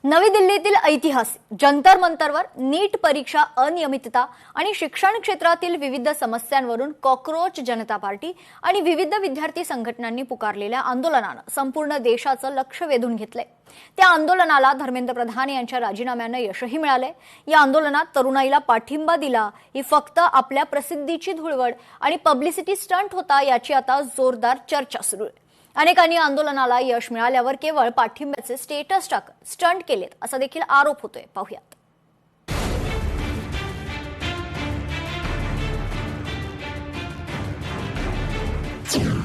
नवी दिल्लीतील ऐतिहासिक जंतर मंतरवर नीट परीक्षा अनियमितता आणि शिक्षण क्षेत्रातील विविध समस्यांवरून कॉकरोच जनता पार्टी आणि विविध विद्यार्थी संघटनांनी पुकारलेल्या आंदोलनानं संपूर्ण देशाचं लक्ष वेधून घेतलंय। त्या आंदोलनाला धर्मेंद्र प्रधान यांच्या राजीनाम्यानं यशही मिळाले। या आंदोलनात तरुणाईला पाठिंबा दिला ही फक्त आपल्या प्रसिद्धीची धुळवड आणि पब्लिसिटी स्टंट होता याची आता जोरदार चर्चा सुरू आहे। अनेकांनी आंदोलनाला यश मिळाल्यावर केवळ पाठिंब्याचे स्टेटस टाकत स्टंट केलेत असा देखील आरोप होतोय। पाहूयात।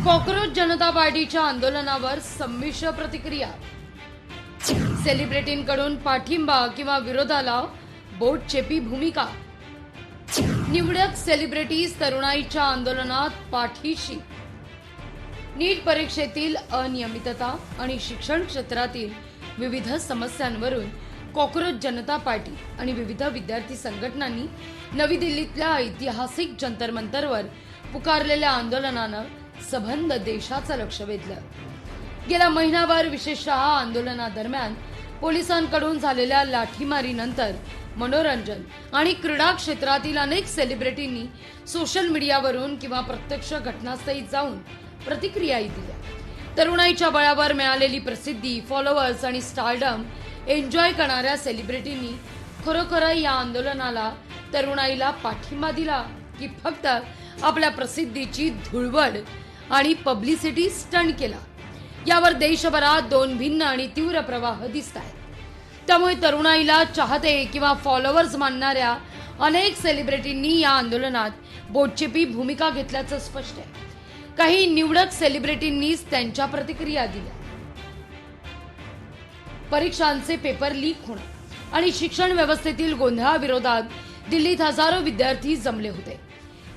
कॉकरोच जनता पार्टीच्या आंदोलनावर संमिश्र प्रतिक्रिया। सेलिब्रिटींकडून पाठिंबा किंवा विरोधाला बोटचेपी भूमिका। निवडक सेलिब्रिटीज तरुणाईच्या आंदोलनात पाठीशी। नीट परीक्षेतील अनियमितता आणि शिक्षण क्षेत्रातील विविध समस्यांवरून कॉकरोच जनता पार्टी आणि विविध विद्यार्थी संघटनांनी नवी दिल्लीतल्या ऐतिहासिक जंतर मंतरवर पुकारलेल्या आंदोलनानं सबंध देशाचं लक्ष वेधलं। गेल्या महिनाभर विशेषतः आंदोलनादरम्यान पोलिसांकडून झालेल्या लाठीमारीनंतर मनोरंजन आणि क्रीडा क्षेत्रातील अनेक सेलिब्रिटींनी सोशल मीडियावरून किंवा प्रत्यक्ष घटनास्थळी जाऊन प्रतिक्रियाही दिल्या। तरुणाईच्या बळावर मिळालेली प्रसिद्धी, फॉलोअर्स आणि स्टारडम एन्जॉय करणाऱ्या सेलिब्रिटींनी खरोखर या आंदोलनाला तरुणाईला पाठिंबा दिला की फक्त आपल्या प्रसिद्धीची धुळवड आणि पब्लिसिटी स्टंट केला, यावर देशभरात दोन भिन्न आणि तीव्र प्रवाह दिसत आहेत। त्यामुळे तरुणाईला चाहते किंवा फॉलोअर्स मानणाऱ्या अनेक सेलिब्रिटींनी या आंदोलनात बोटचेपी भूमिका घेतल्याचं स्पष्ट आहे। काही निवडक सेलिब्रिटींनीच त्यांच्या प्रतिक्रिया दिल्या। परीक्षांचे पेपर लीक होणं आणि शिक्षण व्यवस्थेतील गोंधळाविरोधात दिल्लीत हजारो विद्यार्थी जमले होते।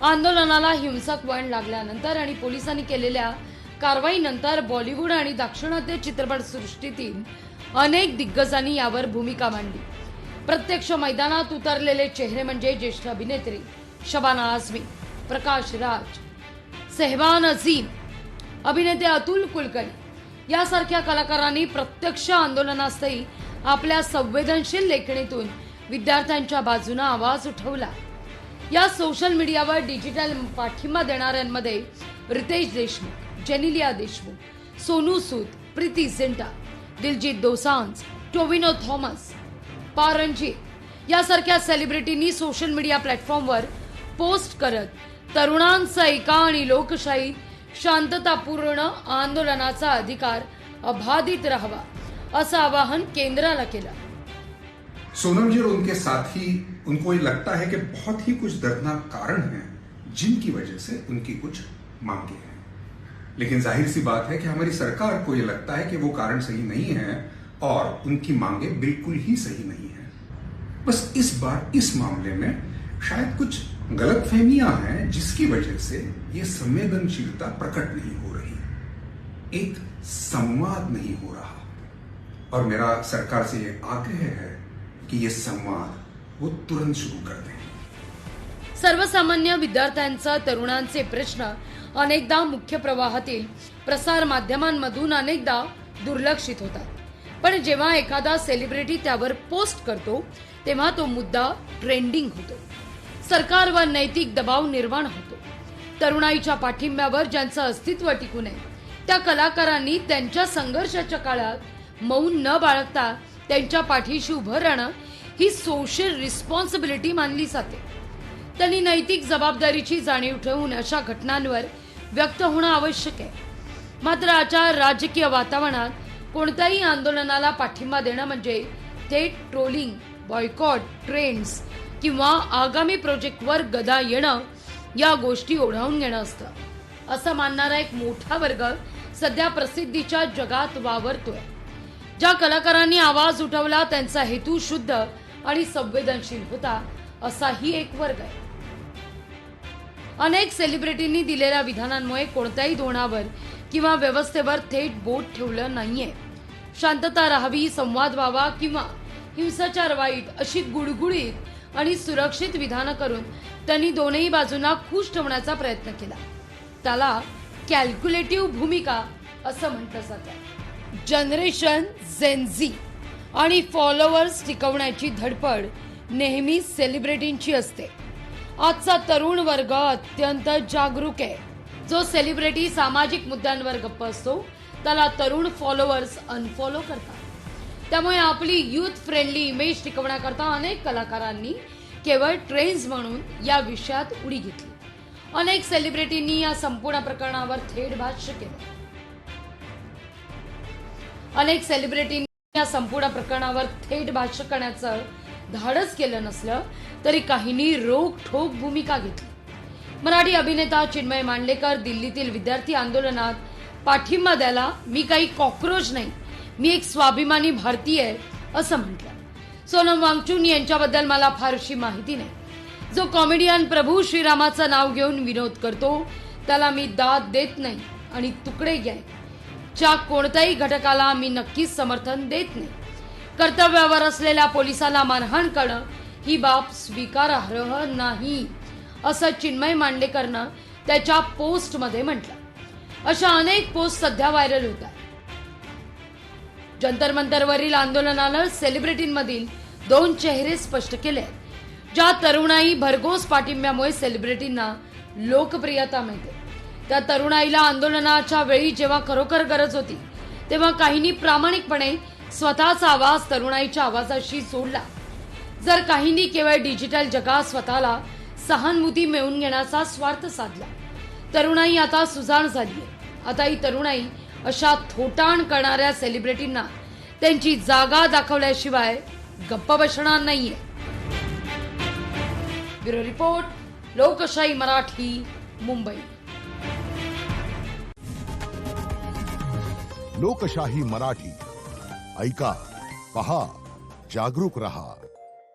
आंदोलनाला हिंसक वळण लागल्यानंतर आणि पोलिसांनी केलेल्या कारवाईनंतर बॉलिवूड आणि दाक्षिणात्य चित्रपट सृष्टीतील अनेक दिग्गजांनी यावर भूमिका मांडली। प्रत्यक्ष मैदानात उतरलेले चेहरे म्हणजे ज्येष्ठ अभिनेत्री शबाना आझमी, प्रकाश राज, सहबान अजीम, अभिनेते अतुल कुलकर्णी यासारख्या कलाकारांनी प्रत्यक्ष आंदोलनास्थळी आपल्या संवेदनशील लेखणीतून विद्यार्थ्यांच्या बाजूने आवाज उठवला। या सोशल मीडियावर डिजिटल पाठिंबा देणाऱ्यांमध्ये रितेश देशमुख, जेनिलिया देशमुख, सोनू सूद, प्रीती जिंटा, दिलजीत दोसांझ, टोविनो थॉमस, पारंजीत यासारख्या सेलिब्रिटींनी सोशल मीडिया प्लॅटफॉर्मवर पोस्ट करत तरुणांचा एका आणि लोकशाही शांततापूर्ण आंदोलनाचा अधिकार अबाधित राहावा असं आवाहन केंद्राला केलं। सोनम जी और उनके साथी, उनको ये लगता है कि बहुत ही कुछ दर्दनाक कारण हैं जिनकी वजह से उनकी कुछ मांगे हैं, लेकिन जाहिर सी बात है कि हमारी सरकार को ये लगता है कि वो कारण सही नहीं है और उनकी मांगे बिल्कुल ही सही नहीं है। बस इस बार इस मामले में शायद कुछ गलतफहमियां हैं जिसकी वजह से ये संवेदनशीलता प्रकट नहीं हो रही, एक संवाद नहीं हो रहा। और मेरा सरकार से ये आग्रह है कि ये संवाद वो तुरंत शुरू कर दें। सर्वसामान्य विद्यार्थ्यांचा तरुणांचे प्रश्न अनेकदा मुख्य प्रवाहातील प्रसार माध्यमांमधून अनेकदा दुर्लक्षित होतात, पण जेव्हा एखादा सेलिब्रिटी त्यावर पोस्ट करतो तेव्हा तो मुद्दा ट्रेंडिंग होतो, सरकारवर नैतिक दबाव निर्माण होतो। तरुणाईच्या पाठिंब्यावर ज्यांचं अस्तित्व टिकून आहे त्या कलाकारांनी त्यांच्या संघर्षाच्या काळात मौन न बाळगता त्यांच्या पाठीशी उभं राहणं ही सोशल रिस्पॉन्सिबिलिटी मानली जाते। त्यांनी नैतिक जबाबदारीची जाणीव ठेवून अशा घटनांवर व्यक्त होणं आवश्यक आहे। मात्र आजच्या राजकीय वातावरणात कोणत्याही आंदोलनाला पाठिंबा देणं म्हणजे थेट ट्रोलिंग, बॉयकॉट, ट्रेंड्स किंवा आगामी प्रोजेक्टवर गदा येणं या गोष्टी ओढावून घेणं असतं असं मानणारा एक मोठा वर्ग सध्या प्रसिद्धीच्या जगात वावरतोय। ज्या कलाकारांनी आवाज उठवला त्यांचा हेतू शुद्ध आणि संवेदनशील होता असाही एक वर्ग आहे। अनेक सेलिब्रिटींनी दिलेल्या विधानांमुळे कोणत्याही धोरणावर किंवा व्यवस्थेवर थेट बोट ठेवलं नाहीये। शांतता राहावी, संवाद व्हावा किंवा हिंसाचार वाईट अशी गुळगुळीत आणि सुरक्षित विधानं करून त्यांनी दोनही बाजूंना खुश ठेवण्याचा प्रयत्न केला। त्याला कॅल्क्युलेटिव्ह भूमिका असं म्हटलं जातं। जनरेशन झेन झी आणि फॉलोअर्स टिकवण्याची धडपड नेहमी सेलिब्रिटींची असते. आजचा तरुण वर्ग अत्यंत जागरूक आहे. जो सेलिब्रिटी सामाजिक मुद्द्यांवर गप्प असतो त्याला तरुण फॉलोअर्स अनफॉलो करतात. त्यामुळे आपली युथ फ्रेंडली इमेज टिकवण्याकरता अनेक कलाकारांनी केवळ ट्रेंड्स म्हणून या विषयात उडी घेतली. अनेक सेलिब्रिटींनी या संपूर्ण प्रकरणावर थेट भाष्य केलं. अनेक सेलिब्रिटींनी या संपूर्ण प्रकरणावर थेट भाष्य करण्याचं धाडस केलं नसलं तरी काहींनी रोखठोक भूमिका घेतली. मराठी अभिनेता चिन्मय मांडलेकर दिल्लीतील विद्यार्थी आंदोलनात पाठिंबा द्यायला मी काही कॉक्रोच नाही, मी एक स्वाभिमानी भारतीय आहे असं म्हटलं. सोनम वांगचुक यांच्याबद्दल मला फारशी माहिती नाही. जो कॉमेडियन प्रभू श्रीरामाचं नाव घेऊन विनोद करतो त्याला मी दाद देत नाही आणि तुकडे च्या कोणत्याही घटकाला मी नक्कीच समर्थन देत नाही. कर्तव्यावर असलेल्या पोलिसाला मारहाण करणं ही बाब स्वीकारार्ह नाही असं चिन्मय मांडलेकरनं त्याच्या पोस्टमध्ये म्हटलं. अशा अनेक पोस्ट सध्या व्हायरल होत आहेत. जंतर मंतरवरील आंदोलनानं सेलिब्रिटींमधील दोन चेहरे स्पष्ट केले आहेत. ज्या तरुणाई भरघोस पाठिंब्यामुळे सेलिब्रिटींना लोकप्रियता मिळते त्या तरुणाईला आंदोलनाच्या वेळी जेव्हा खरोखर गरज होती तेव्हा काहींनी प्रामाणिकपणे स्वतःचा आवाज तरुणाईच्या आवाजाशी जोडला. जर काहींनी केवळ डिजिटल जगात स्वतःला सहानुभूती मिळवून घेण्याचा स्वार्थ साधला. तरुणाई आता सुजाण झालीय. आता ही तरुणाई अशा थोटाण करणाऱ्या सेलिब्रिटींना त्यांची जागा दाखवल्याशिवाय गप्प बसणार नाहीये. ब्युरो रिपोर्ट, लोकशाही मराठी, मुंबई. लोकशाही मराठी ऐका, पहा, जागरूक रहा.